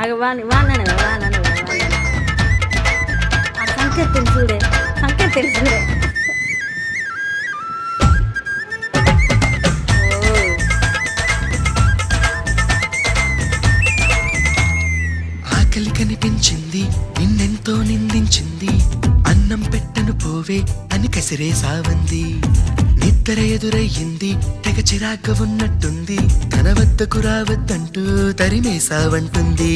అవి వాననే ఆ సంఖ్య తెలుసుడే ఆకలి కనిపించింది నిన్నెంతో నిందించింది అన్నం పెట్టను పోవే అని కసిరే సావంది నిద్ర ఎదురయ్యింది తెగ చిరాక ఉన్నట్టుంది తన వద్దకు రావద్దంటూ తరిమేసావంటుంది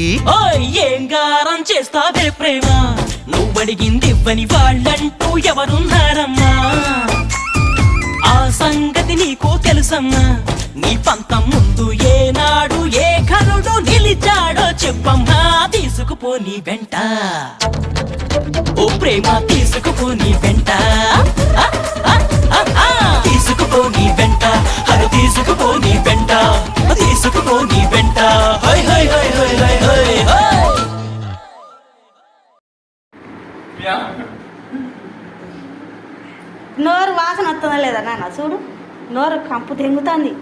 ఏం గారం చేస్తావే ప్రేమ నువ్వడిగింది ఇవ్వని వాళ్ళంటూ ఎవరున్నారమ్మా ఆ సంగతి నీకు తెలుసమ్మా నీ పంతం ముందు ఏనాడు ఏ కరుడు నిలిచాడో చెప్పమ్మా తీసుకుపోని వెంట ఓ ప్రేమ తీసుకుపోని వెంట తీసుకుపోని వెంట అది తీసుకుపోని వెంట తీసుకుపోని వెంట high high high high high high high నోరు వాసన వస్తుందా లేదా నాన్న చూడు నోరు కంపు తెంగుతుంది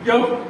Go.